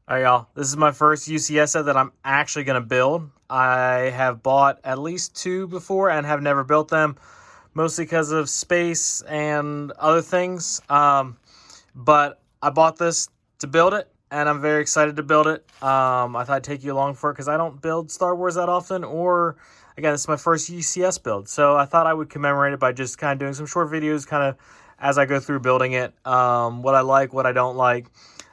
All right, y'all. This is my first UCS set that I'm actually going to build. I have bought at least two before and have never built them, mostly because of space and other things. But I bought this to build it, and I'm very excited to build it. I thought I'd take you along for it because I don't build Star Wars that often, or, again, this is my first UCS build. So I thought I would commemorate it by just kind of doing some short videos kind of as I go through building it, what I like, what I don't like.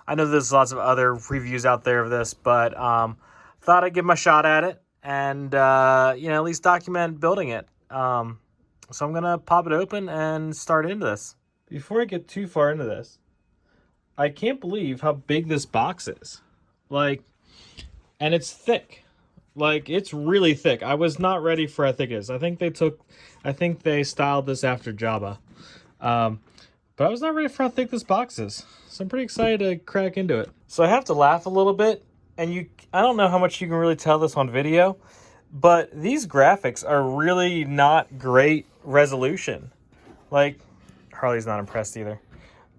I know there's lots of other reviews out there of this, but thought I'd give my shot at it and, at least document building it. So I'm going to pop it open and start into this. Before I get too far into this, I can't believe how big this box is. And it's thick. It's really thick. I was not ready for how thick it is. I think they styled this after Jabba. But I was not ready for how thick this box is. So I'm pretty excited to crack into it. So I have to laugh a little bit. And I don't know how much you can really tell this on video, but these graphics are really not great resolution. Harley's not impressed either.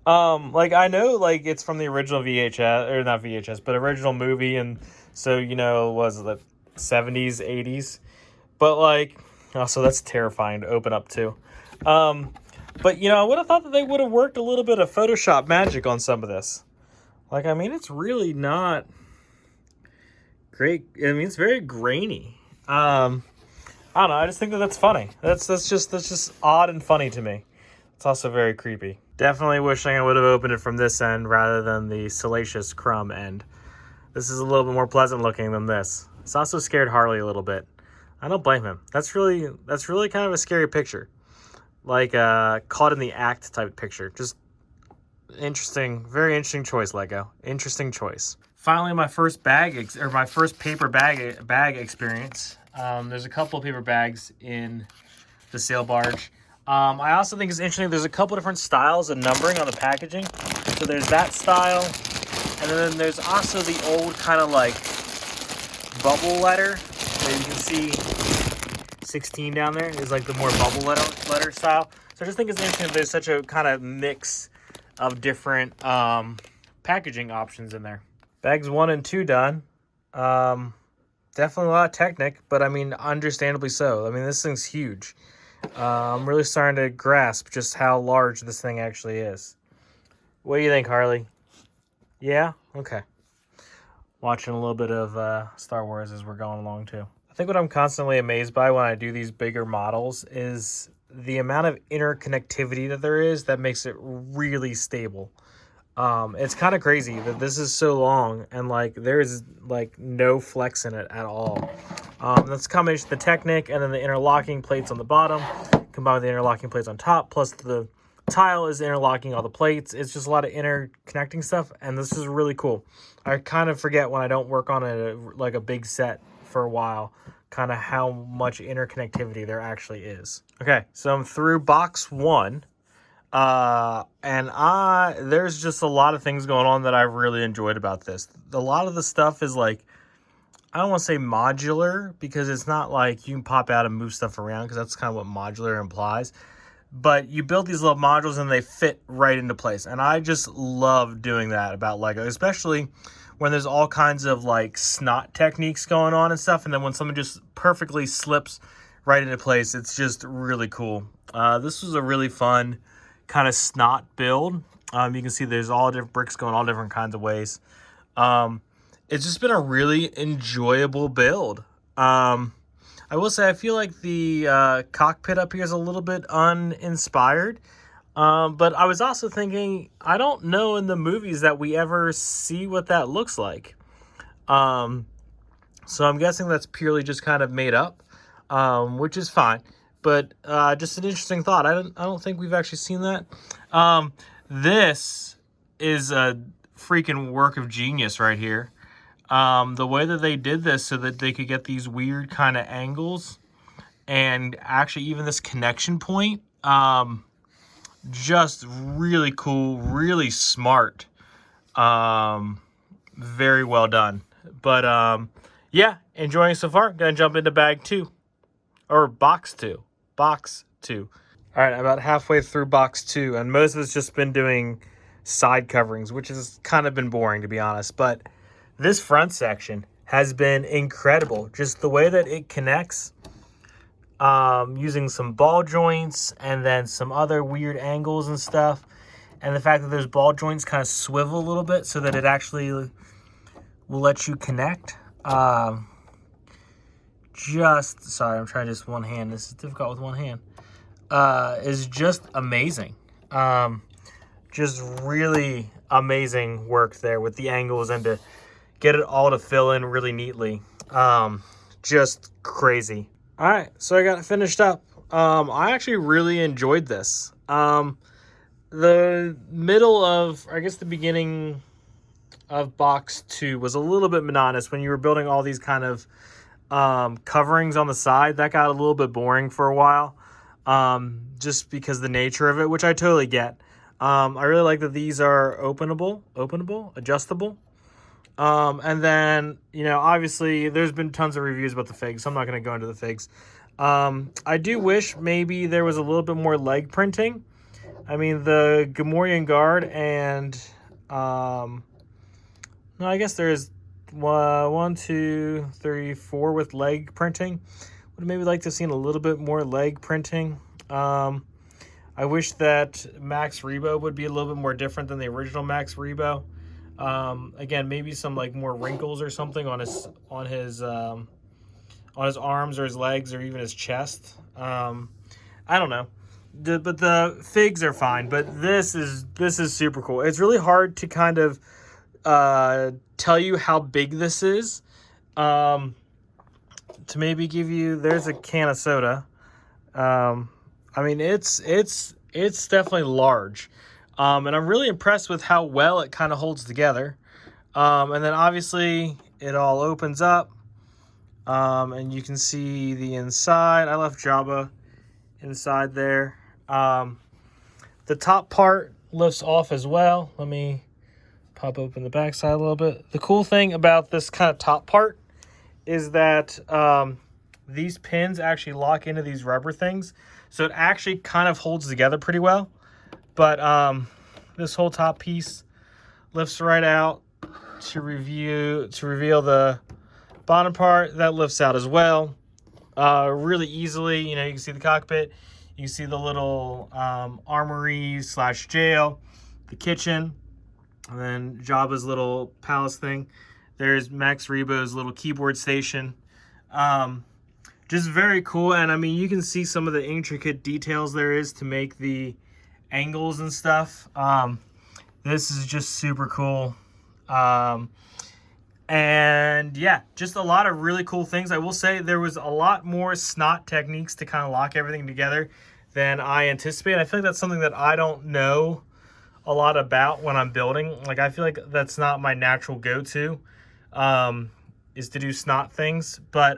I know, it's from the original VHS, or not VHS, but original movie. And so, was it 70s, 80s? But, also that's terrifying to open up to. But, I would have thought that they would have worked a little bit of Photoshop magic on some of this. It's really not great. It's very grainy. I don't know. I just think that that's funny. That's just odd and funny to me. It's also very creepy. Definitely wishing I would have opened it from this end rather than the salacious crumb end. This is a little bit more pleasant looking than this. It's also scared Harley a little bit. I don't blame him. That's really kind of a scary picture. Caught in the act type picture. Just interesting, very interesting choice, Lego. Interesting choice. Finally, my first paper bag experience. There's a couple of paper bags in the sail barge. I also think it's interesting. There's a couple different styles of numbering on the packaging. So there's that style, and then there's also the old kind of bubble letter. So you can see 16 down there is the more bubble letter style. So I just think it's interesting that there's such a kind of mix of different packaging options in there. Bags 1 and 2 done. Definitely a lot of technic, but understandably so. This thing's huge. I'm really starting to grasp just how large this thing actually is. What do you think, Harley? Yeah? Okay. Watching a little bit of Star Wars as we're going along too. I think what I'm constantly amazed by when I do these bigger models is the amount of interconnectivity that there is that makes it really stable. It's kind of crazy that this is so long and there's no flex in it at all. That's a combination of the Technic and then the interlocking plates on the bottom combined with the interlocking plates on top, plus the tile is interlocking all the plates. It's just a lot of interconnecting stuff, and this is really cool. I kind of forget when I don't work on a big set for a while, kind of how much interconnectivity there actually is. Okay, so I'm through box 1. And there's just a lot of things going on that I've really enjoyed about this. A lot of the stuff is I don't want to say modular because it's not you can pop out and move stuff around because that's kind of what modular implies. But you build these little modules and they fit right into place. And I just love doing that about Lego, especially when there's all kinds of snot techniques going on and stuff. And then when someone just perfectly slips right into place, it's just really cool. This was a really fun kind of snot build. You can see there's all different bricks going all different kinds of ways. It's just been a really enjoyable build. I will say I feel like the cockpit up here is a little bit uninspired. But I was also thinking, I don't know in the movies that we ever see what that looks like. So I'm guessing that's purely just kind of made up, which is fine. But just an interesting thought. I don't think we've actually seen that. This is a freaking work of genius right here. The way that they did this so that they could get these weird kind of angles and actually even this connection point, just really cool, really smart, very well done. But yeah, enjoying so far. Gonna jump into bag 2 or box 2. All right, I'm about halfway through box 2, and most of it's just been doing side coverings, which has kind of been boring, to be honest. But this front section has been incredible. Just the way that it connects, using some ball joints and then some other weird angles and stuff. And the fact that those ball joints kind of swivel a little bit so that it actually will let you connect. Sorry, I'm trying just one hand. This is difficult with one hand. Is just amazing. Just really amazing work there with the angles and to get it all to fill in really neatly. Just crazy. All right, so I got it finished up. I actually really enjoyed this. The middle of, I guess the beginning of box 2 was a little bit monotonous when you were building all these kind of coverings on the side. That got a little bit boring for a while, just because the nature of it, which I totally get. I really like that these are openable, adjustable. And then, you know, obviously there's been tons of reviews about the figs, so I'm not going to go into the figs. I do wish maybe there was a little bit more leg printing. I mean, the Gamorrean Guard and, no, I guess there's 1, 2, 3, 4 with leg printing. Would maybe like to have seen a little bit more leg printing. I wish that Max Rebo would be a little bit more different than the original Max Rebo. Again, maybe some like more wrinkles or something on his arms or his legs or even his chest. I don't know. But the figs are fine. But this is super cool. It's really hard to kind of tell you how big this is. To maybe give you, there's a can of soda. I mean, it's definitely large. And I'm really impressed with how well it kind of holds together. And then obviously it all opens up. And you can see the inside. I left Jabba inside there. The top part lifts off as well. Let me pop open the back side a little bit. The cool thing about this kind of top part is that these pins actually lock into these rubber things. So it actually kind of holds together pretty well. But this whole top piece lifts right out to reveal the bottom part. That lifts out as well really easily. You know, you can see the cockpit. You can see the little armory / jail, the kitchen, and then Jabba's little palace thing. There's Max Rebo's little keyboard station. Just very cool. And I mean, you can see some of the intricate details there is to make the angles and stuff. This is just super cool. And yeah, just a lot of really cool things. I will say there was a lot more snot techniques to kind of lock everything together than I anticipated. I feel like that's something that I don't know a lot about when I'm building. Like, I feel like that's not my natural go-to, is to do snot things. But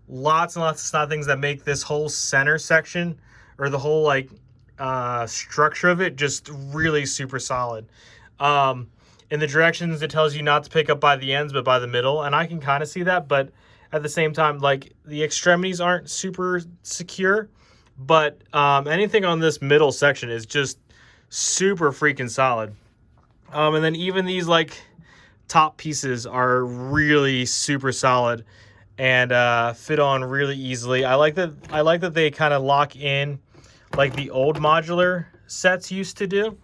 lots and lots of snot things that make this whole center section, or the whole like structure of it, just really super solid. In the directions, it tells you not to pick up by the ends, but by the middle. And I can kind of see that, but at the same time, like, the extremities aren't super secure. But anything on this middle section is just super freaking solid. And then even these, like, top pieces are really super solid and fit on really easily. I like that they kind of lock in like the old modular sets used to do.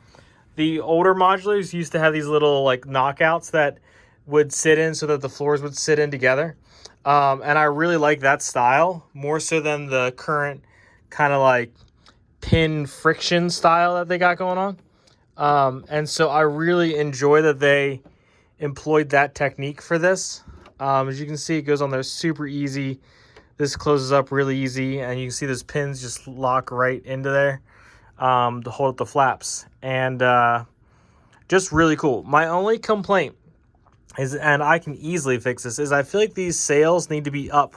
The older modulars used to have these little like knockouts that would sit in so that the floors would sit in together. And I really like that style more so than the current kind of like pin friction style that they got going on. And so I really enjoy that they employed that technique for this. As you can see, it goes on there super easy. This closes up really easy, and you can see those pins just lock right into there to hold up the flaps. And just really cool. My only complaint is, and I can easily fix this, is I feel like these sails need to be up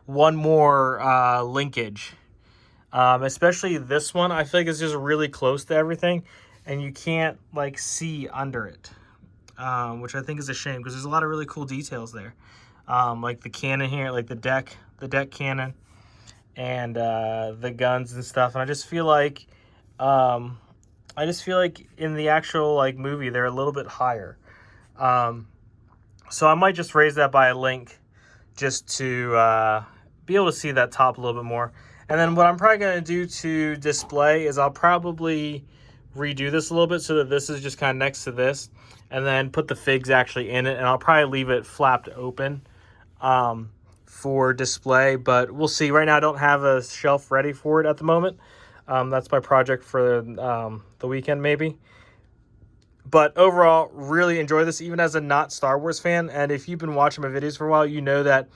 one more linkage. Especially this one, I feel like it's just really close to everything, and you can't like see under it, which I think is a shame because there's a lot of really cool details there, like the cannon here, like the deck cannon, and the guns and stuff. And I just feel like in the actual like movie they're a little bit higher. So I might just raise that by a link just to be able to see that top a little bit more. And then what I'm probably going to do to display is I'll probably redo this a little bit so that this is just kind of next to this, and then put the figs actually in it, and I'll probably leave it flapped open for display, but we'll see. Right now I don't have a shelf ready for it at the moment. That's my project for the weekend maybe. But overall, really enjoy this, even as a not Star Wars fan. And if you've been watching my videos for a while, you know that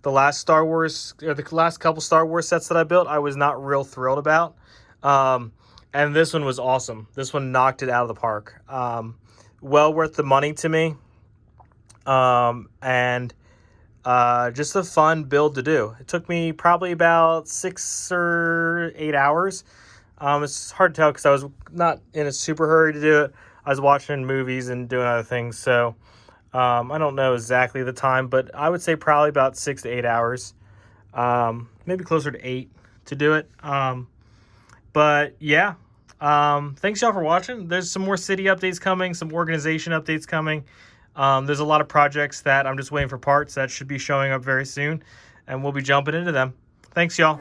the last couple Star Wars sets that I built, I was not real thrilled about. And this one was awesome. This one knocked it out of the park. Well worth the money to me. And just a fun build to do. It took me probably about 6 or 8 hours. It's hard to tell because I was not in a super hurry to do it. I was watching movies and doing other things, so I don't know exactly the time, but I would say probably about 6 to 8 hours, maybe closer to 8 to do it. But yeah, thanks y'all for watching. There's some more city updates coming, some organization updates coming. There's a lot of projects that I'm just waiting for parts that should be showing up very soon, and we'll be jumping into them. Thanks y'all.